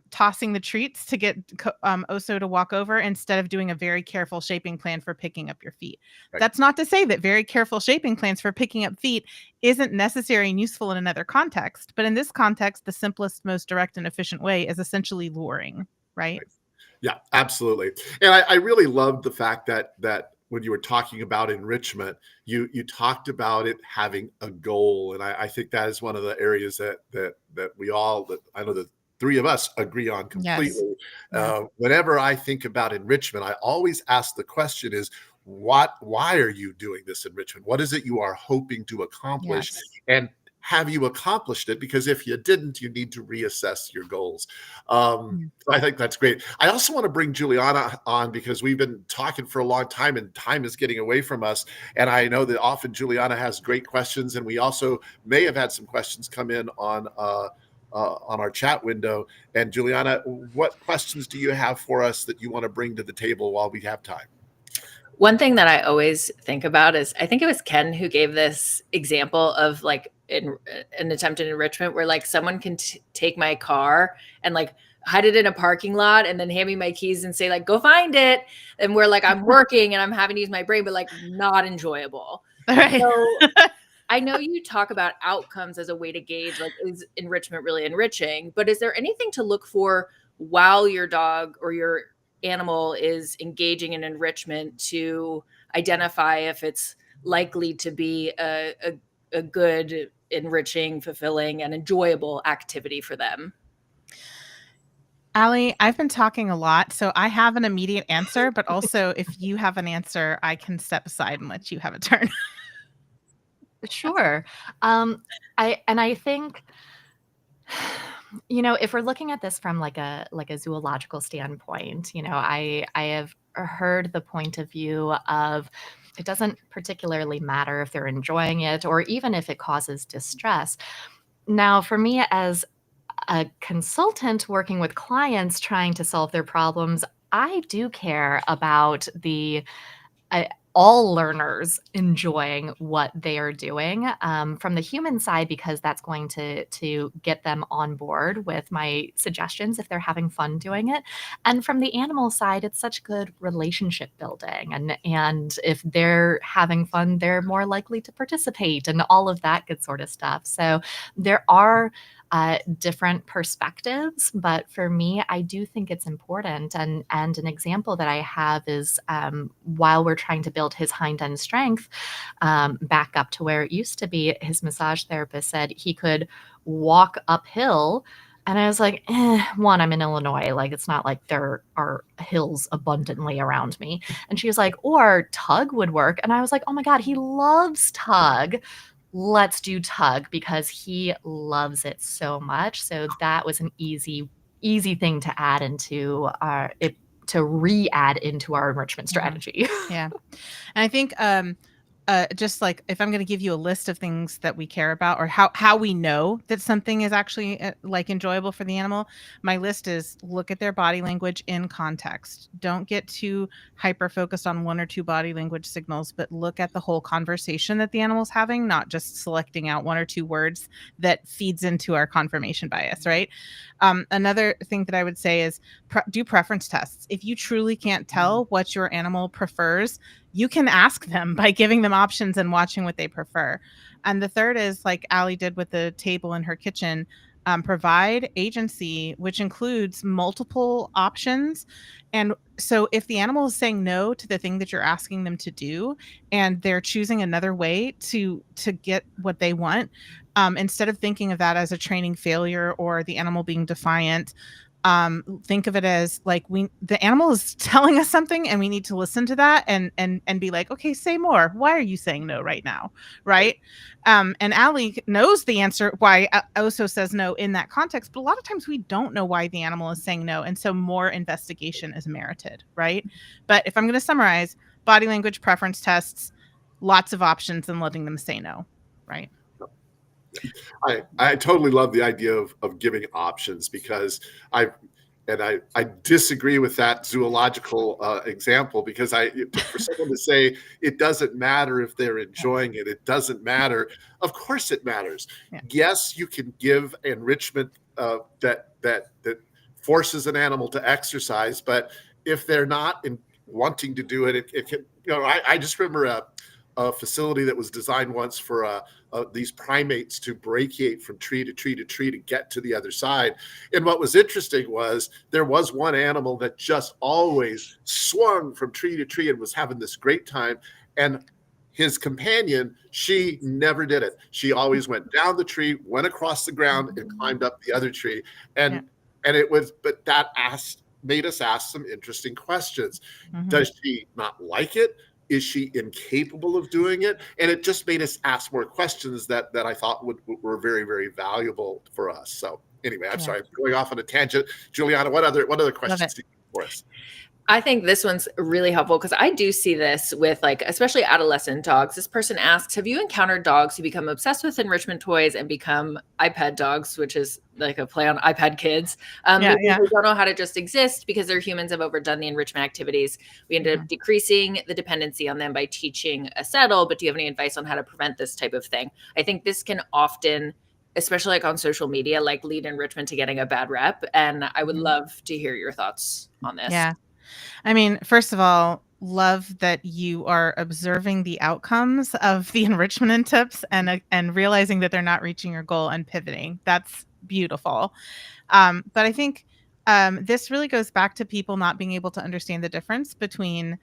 Speaker 3: tossing the treats to get Oso to walk over instead of doing a very careful shaping plan for picking up your feet.
Speaker 1: Right.
Speaker 3: That's not to say that very careful shaping plans for picking up feet isn't necessary and useful in another context. But in this context, the simplest, most direct and efficient way is essentially luring, right?
Speaker 1: Yeah, absolutely. And I really loved the fact that when you were talking about enrichment, you talked about it having a goal. And I think that is one of the areas that I know the three of us agree on completely.
Speaker 3: Yes.
Speaker 1: Whenever I think about enrichment, I always ask the question is, why are you doing this enrichment? What is it you are hoping to accomplish?
Speaker 3: Yes.
Speaker 1: And have you accomplished it? Because if you didn't, you need to reassess your goals. I think that's great. I also want to bring Juliana on because we've been talking for a long time and time is getting away from us. And I know that often Juliana has great questions, and we also may have had some questions come in on our chat window. And Juliana, what questions do you have for us that you want to bring to the table while we have time?
Speaker 2: One thing that I always think about is, I think it was Ken who gave this example of like an attempt at enrichment where like someone can take my car and like hide it in a parking lot and then hand me my keys and say like, go find it. And we're like, I'm working and I'm having to use my brain, but like not enjoyable.
Speaker 3: Right.
Speaker 2: So I know you talk about outcomes as a way to gauge, like, is enrichment really enriching? But is there anything to look for while your dog or your animal is engaging in enrichment to identify if it's likely to be a good, enriching, fulfilling, and enjoyable activity for them.
Speaker 3: Allie, I've been talking a lot, so I have an immediate answer, but also if you have an answer, I can step aside and let you have a turn.
Speaker 4: Sure. I think, if we're looking at this from like a zoological standpoint, I have heard the point of view of it doesn't particularly matter if they're enjoying it or even if it causes distress. Now, for me as a consultant working with clients trying to solve their problems, I do care about all learners enjoying what they are doing from the human side, because that's going to get them on board with my suggestions if they're having fun doing it. And from the animal side, it's such good relationship building. And if they're having fun, they're more likely to participate and all of that good sort of stuff. So there are different perspectives, but for me, I do think it's important. And an example that I have is while we're trying to build his hind end strength back up to where it used to be, his massage therapist said he could walk uphill. And I was like, one, I'm in Illinois. Like, it's not like there are hills abundantly around me. And she was like, or tug would work. And I was like, oh my God, he loves tug. Let's do tug because he loves it so much. So that was an easy thing to add into to re-add into our enrichment strategy.
Speaker 3: Yeah. And I think just like if I'm going to give you a list of things that we care about or how we know that something is actually like enjoyable for the animal, my list is look at their body language in context. Don't get too hyper focused on one or two body language signals, but look at the whole conversation that the animal's having, not just selecting out one or two words that feeds into our confirmation bias, right? Another thing that I would say is do preference tests. If you truly can't tell what your animal prefers, you can ask them by giving them options and watching what they prefer. And the third is like Allie did with the table in her kitchen, provide agency, which includes multiple options. And so if the animal is saying no to the thing that you're asking them to do, and they're choosing another way to get what they want, instead of thinking of that as a training failure or the animal being defiant, think of it as like the animal is telling us something and we need to listen to that and be like, okay, say more. Why are you saying no right now? Right. And Allie knows the answer why Oso says no in that context, but a lot of times we don't know why the animal is saying no. And so more investigation is merited. Right. But if I'm going to summarize, body language, preference tests, lots of options, and letting them say no. Right.
Speaker 1: I totally love the idea of giving options because I disagree with that zoological example because for someone to say it doesn't matter if they're enjoying it, it doesn't matter. Of course it matters. Yeah. Yes, you can give enrichment that forces an animal to exercise, but if they're not wanting to do it, it can. I just remember a facility that was designed once for these primates to brachiate from tree to tree to tree to get to the other side. And what was interesting was there was one animal that just always swung from tree to tree and was having this great time. And his companion, she never did it. She always went down the tree, went across the ground, and climbed up the other tree. And it was, but that made us ask some interesting questions. Mm-hmm. Does she not like it? Is she incapable of doing it? And it just made us ask more questions that I thought were very, very valuable for us. So anyway, I'm sorry, I'm going off on a tangent. Juliana, what other questions do you have for us?
Speaker 2: I think this one's really helpful because I do see this with like, especially adolescent dogs. This person asks, have you encountered dogs who become obsessed with enrichment toys and become iPad dogs, which is like a play on iPad kids? They don't know how to just exist because their humans have overdone the enrichment activities. We ended up decreasing the dependency on them by teaching a settle, but do you have any advice on how to prevent this type of thing? I think this can often, especially like on social media, like lead enrichment to getting a bad rep. And I would love to hear your thoughts on this.
Speaker 3: Yeah. I mean, first of all, love that you are observing the outcomes of the enrichment tips and realizing that they're not reaching your goal and pivoting. That's beautiful. But I think This really goes back to people not being able to understand the difference between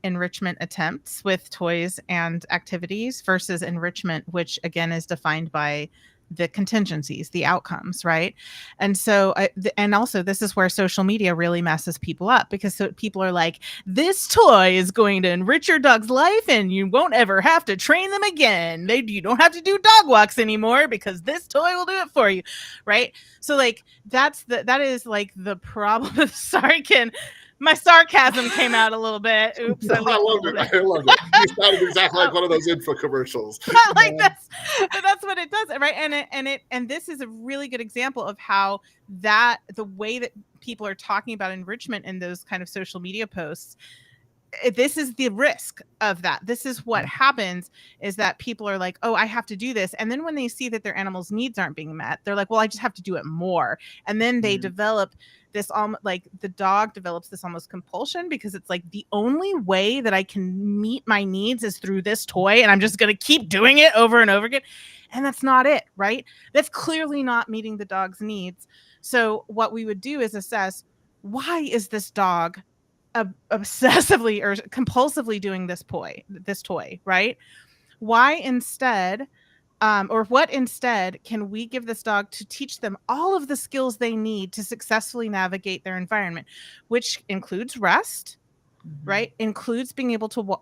Speaker 3: enrichment attempts with toys and activities versus enrichment, which again is defined by the contingencies, the outcomes, right? And so, and also this is where social media really messes people up, because so people are like, this toy is going to enrich your dog's life and you won't ever have to train them again. You don't have to do dog walks anymore because this toy will do it for you, right? So like that is like the problem. Sorry, Ken. My sarcasm came out a little bit. Oops.
Speaker 1: I loved it. I loved it. You sounded exactly like one of those info commercials.
Speaker 3: Like that's what it does, right? And this is a really good example of how the way that people are talking about enrichment in those kind of social media posts, this is the risk of that. This is what happens, is that people are like, oh, I have to do this. And then when they see that their animal's needs aren't being met, they're like, well, I just have to do it more. And then they develop this, like the dog develops this almost compulsion, because it's like, the only way that I can meet my needs is through this toy. And I'm just going to keep doing it over and over again. And that's not it, right? That's clearly not meeting the dog's needs. So what we would do is assess, why is this dog obsessively or compulsively doing this toy, right? Why instead, or what instead can we give this dog to teach them all of the skills they need to successfully navigate their environment, which includes rest, right? Includes being able to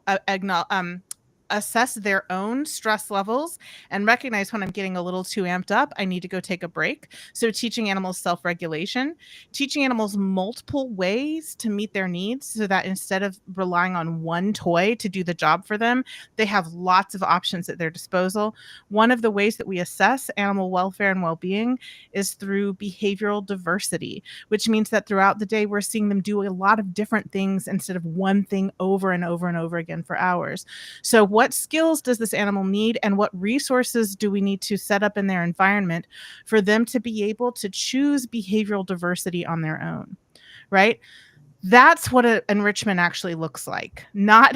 Speaker 3: assess their own stress levels and recognize when I'm getting a little too amped up, I need to go take a break. So teaching animals self-regulation, teaching animals multiple ways to meet their needs, so that instead of relying on one toy to do the job for them, they have lots of options at their disposal. One of the ways that we assess animal welfare and well-being is through behavioral diversity, which means that throughout the day, we're seeing them do a lot of different things instead of one thing over and over and over again for hours. So what skills does this animal need, and what resources do we need to set up in their environment for them to be able to choose behavioral diversity on their own, right? That's what enrichment actually looks like, not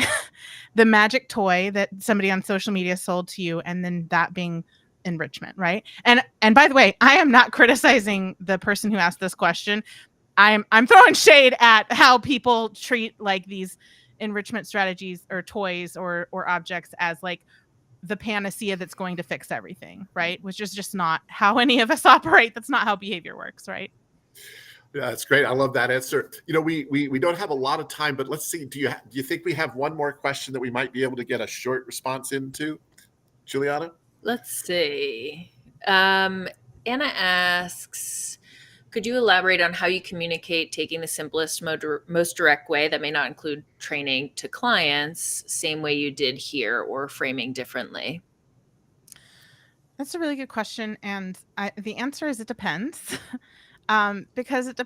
Speaker 3: the magic toy that somebody on social media sold to you and then that being enrichment, right? And by the way, I am not criticizing the person who asked this question. I'm throwing shade at how people treat like these enrichment strategies or toys or objects as like the panacea that's going to fix everything, right? Which is just not how any of us operate. That's not how behavior works, right?
Speaker 1: Yeah, that's great. I love that answer. You know, we don't have a lot of time, but let's see. Do you think we have one more question that we might be able to get a short response into, Juliana?
Speaker 2: Let's see. Anna asks, could you elaborate on how you communicate taking the simplest, most direct way that may not include training to clients, same way you did here, or framing differently?
Speaker 3: That's a really good question. And the answer is it depends. Because it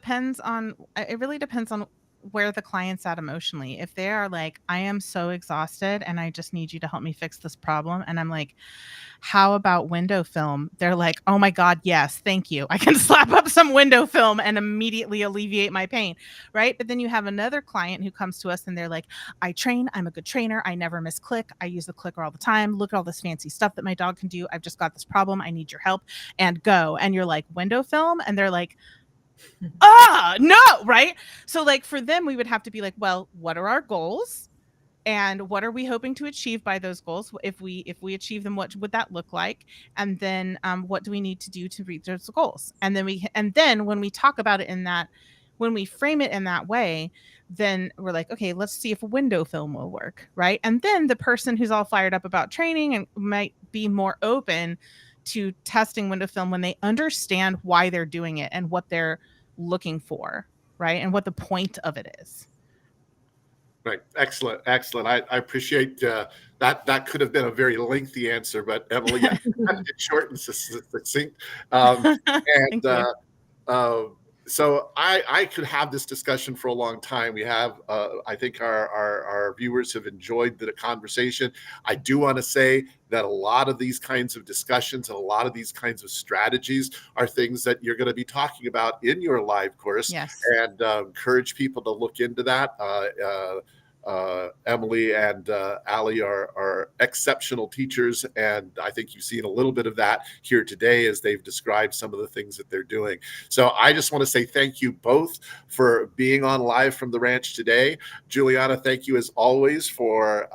Speaker 3: really depends on where the client's at emotionally. If they are like, I am so exhausted and I just need you to help me fix this problem. And I'm like, how about window film? They're like, oh my God, yes, thank you. I can slap up some window film and immediately alleviate my pain, right? But then you have another client who comes to us and they're like, I'm a good trainer. I never miss click. I use the clicker all the time. Look at all this fancy stuff that my dog can do. I've just got this problem. I need your help, and go. And you're like, window film? And they're like, no, right? So like for them, we would have to be like, well, what are our goals? And what are we hoping to achieve by those goals? If we achieve them, what would that look like? And then what do we need to do to reach those goals? And then when we talk about it in that, when we frame it in that way, then we're like, okay, let's see if a window film will work, right? And then the person who's all fired up about training and might be more open to testing window film when they understand why they're doing it and what they're looking for, right? And what the point of it is.
Speaker 1: Right. Excellent. I appreciate that could have been a very lengthy answer, but Emily, yeah, it's short and succinct. So I could have this discussion for a long time. We have, I think our viewers have enjoyed the conversation. I do want to say that a lot of these kinds of discussions and a lot of these kinds of strategies are things that you're going to be talking about in your live course.
Speaker 3: Yes.
Speaker 1: And encourage people to look into that. Emily and Allie are exceptional teachers, and I think you've seen a little bit of that here today as they've described some of the things that they're doing. So I just want to say thank you both for being on Live from the Ranch today. Juliana, thank you as always for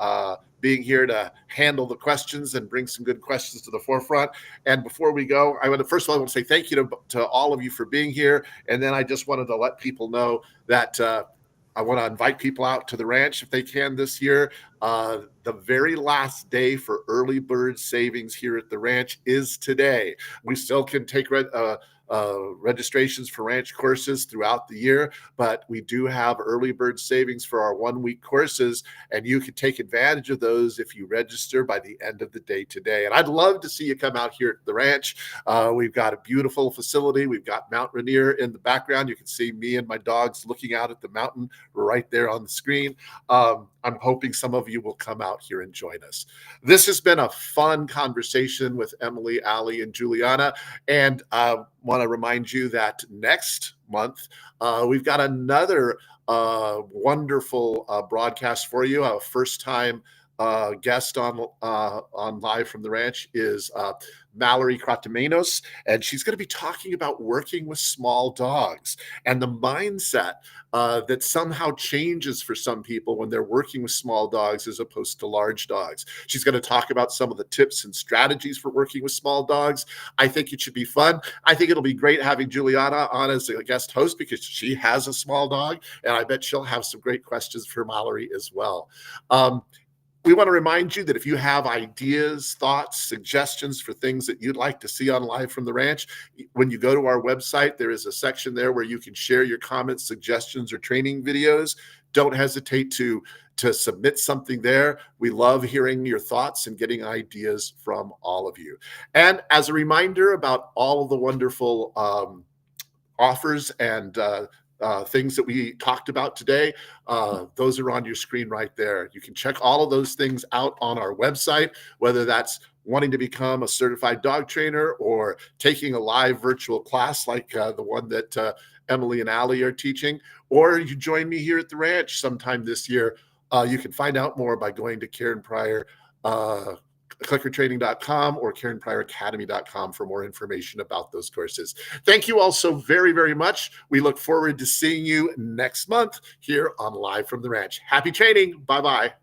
Speaker 1: being here to handle the questions and bring some good questions to the forefront. And before we go, first of all, I want to say thank you to all of you for being here. And then I just wanted to let people know that I want to invite people out to the ranch if they can this year. The very last day for early bird savings here at the ranch is today. We still can take registrations for ranch courses throughout the year, but we do have early bird savings for our 1-week courses, and you can take advantage of those if you register by the end of the day today. And I'd love to see you come out here at the ranch. We've got a beautiful facility. We've got Mount Rainier in the background. You can see me and my dogs looking out at the mountain right there on the screen. I'm hoping some of you will come out here and join us. This has been a fun conversation with Emily, Allie, and Juliana. And I want to remind you that next month, we've got another wonderful broadcast for you. Our first time guest on Live from the Ranch is Mallory Crotamenos, and she's going to be talking about working with small dogs and the mindset that somehow changes for some people when they're working with small dogs as opposed to large dogs. She's going to talk about some of the tips and strategies for working with small dogs. I think it should be fun. I think it'll be great having Juliana on as a guest host because she has a small dog, and I bet she'll have some great questions for Mallory as well. We want to remind you that if you have ideas, thoughts, suggestions for things that you'd like to see on Live from the Ranch, when you go to our website, there is a section there where you can share your comments, suggestions, or training videos. Don't hesitate to submit something there. We love hearing your thoughts and getting ideas from all of you. And as a reminder about all of the wonderful offers and things that we talked about today, those are on your screen right there. You can check all of those things out on our website, whether that's wanting to become a certified dog trainer or taking a live virtual class like the one that Emily and Allie are teaching, or you join me here at the ranch sometime this year. You can find out more by going to Karen Pryor clickertraining.com or KarenPryorAcademy.com for more information about those courses. Thank you all so very, very much. We look forward to seeing you next month here on Live from the Ranch. Happy training. Bye-bye.